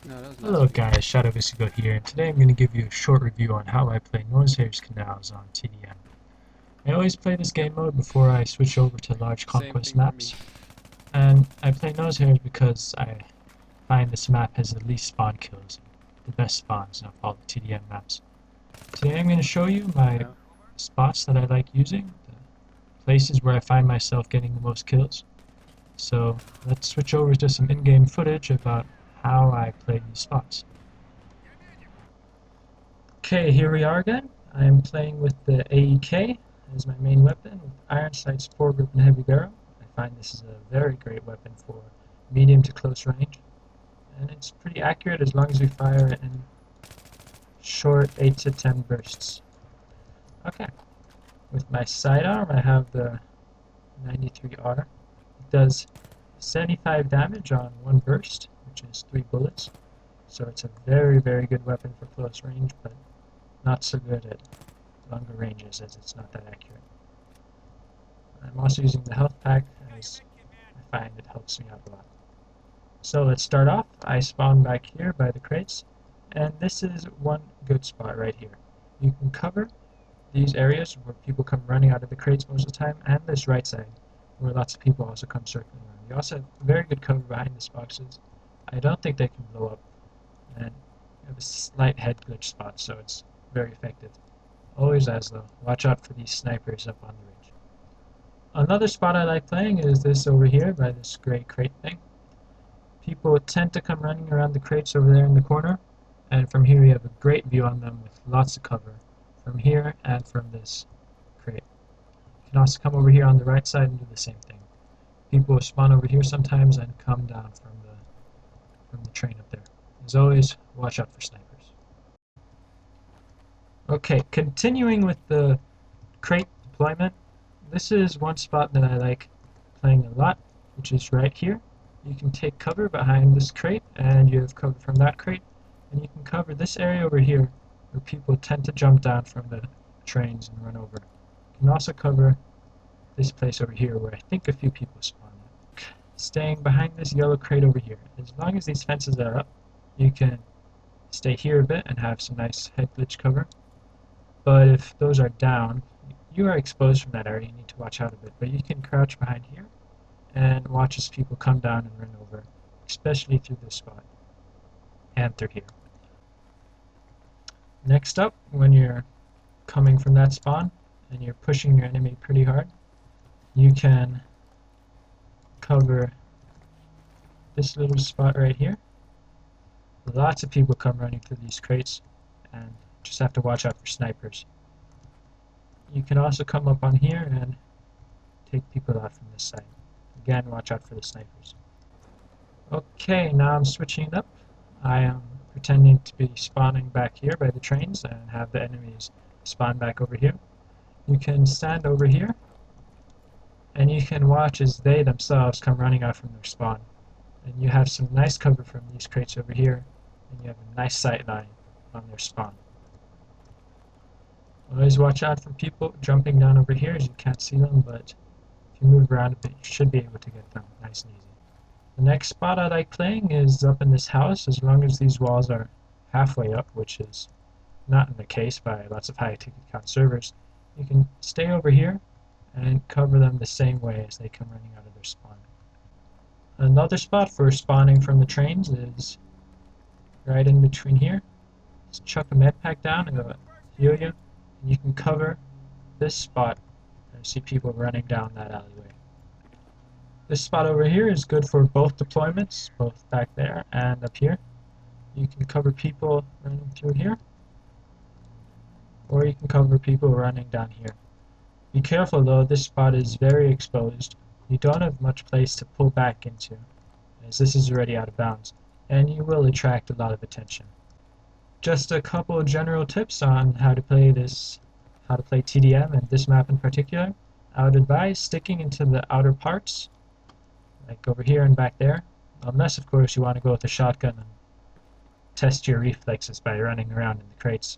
No, that was last Hello week. guys, Shadow Visigo here, and today I'm going to give you a short review on how I play Nosehair Canals on TDM. I always play this game mode before I switch over to large Same conquest thing for me. maps, and I play Nosehair because I find this map has the least spawn kills, the best spawns of all the TDM maps. Today I'm going to show you my Yeah. spots that I like using, the places where I find myself getting the most kills. So let's switch over to some in-game footage about how I play these spots. Okay, here we are again. I am playing with the AEK as my main weapon, with iron sights, foregrip, and heavy barrel. I find this is a very great weapon for medium to close range, and it's pretty accurate as long as we fire it in short 8 to 10 bursts. Okay, with my sidearm I have the 93R. It does 75 damage on one burst, which is 3 bullets, so it's a very good weapon for close range, but not so good at longer ranges as it's not that accurate. I'm also using the health pack as I find it helps me out a lot. So let's start off. I spawn back here by the crates, and this is one good spot right here. You can cover these areas where people come running out of the crates most of the time, and this right side where lots of people also come circling around. You also have very good cover behind these boxes. I don't think they can blow up, and you have a slight head glitch spot, so it's very effective. Always as though. Watch out for these snipers up on the ridge. Another spot I like playing is this over here by this gray crate thing. People tend to come running around the crates over there in the corner, and from here you have a great view on them with lots of cover from here and from this crate. You can also come over here on the right side and do the same thing. People will spawn over here sometimes and come down from the train up there. As always, watch out for snipers. Okay, continuing with the crate deployment, this is one spot that I like playing a lot, which is right here. You can take cover behind this crate, and you have cover from that crate, and you can cover this area over here, where people tend to jump down from the trains and run over. You can also cover this place over here, where I think a few people spawn at. Staying behind this yellow crate over here. As long as these fences are up, you can stay here a bit and have some nice head glitch cover. But if those are down, you are exposed from that area. You need to watch out a bit. But you can crouch behind here and watch as people come down and run over, especially through this spot and through here. Next up, when you're coming from that spawn and you're pushing your enemy pretty hard, you can cover this little spot right here. Lots of people come running through these crates, and just have to watch out for snipers. You can also come up on here and take people out from this side. Again, watch out for the snipers. Okay, now I'm switching it up. I am pretending to be spawning back here by the trains and have the enemies spawn back over here. You can stand over here and you can watch as they themselves come running out from their spawn. And you have some nice cover from these crates over here, and you have a nice sight line on their spawn. Always watch out for people jumping down over here as you can't see them, but if you move around a bit, you should be able to get them nice and easy. The next spot I like playing is up in this house, as long as these walls are halfway up, which is not in the case by lots of high ticket count servers. You can stay over here and cover them the same way as they come running out of their spawn. Another spot for spawning from the trains is right in between here. Just chuck a med pack down and it'll heal you, and you can cover this spot and see people running down that alleyway. This spot over here is good for both deployments, both back there and up here. You can cover people running through here, or you can cover people running down here. Be careful though, this spot is very exposed. You don't have much place to pull back into, as this is already out of bounds, and you will attract a lot of attention. Just a couple of general tips on how to play TDM and this map in particular. I would advise sticking into the outer parts, like over here and back there, unless of course you want to go with a shotgun and test your reflexes by running around in the crates.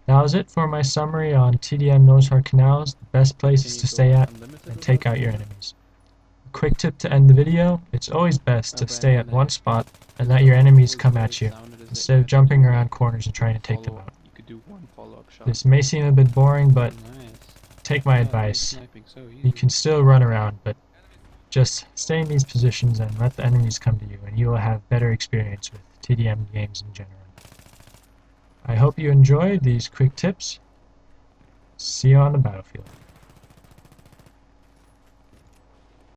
That was it for my summary on TDM Nosehair Canals, the best Can places you to go stay at unlimited and with take that? out your enemies. Quick tip to end the video, it's always best to stay at one spot and let your enemies come at you, instead of jumping around corners and trying to take them out. You could do one follow-up shot. This may seem a bit boring, but Nice. take my Yeah, advice. sniping so You easy. can still run around, but just stay in these positions and let the enemies come to you, and you will have better experience with TDM games in general. I hope you enjoyed these quick tips. See you on the battlefield.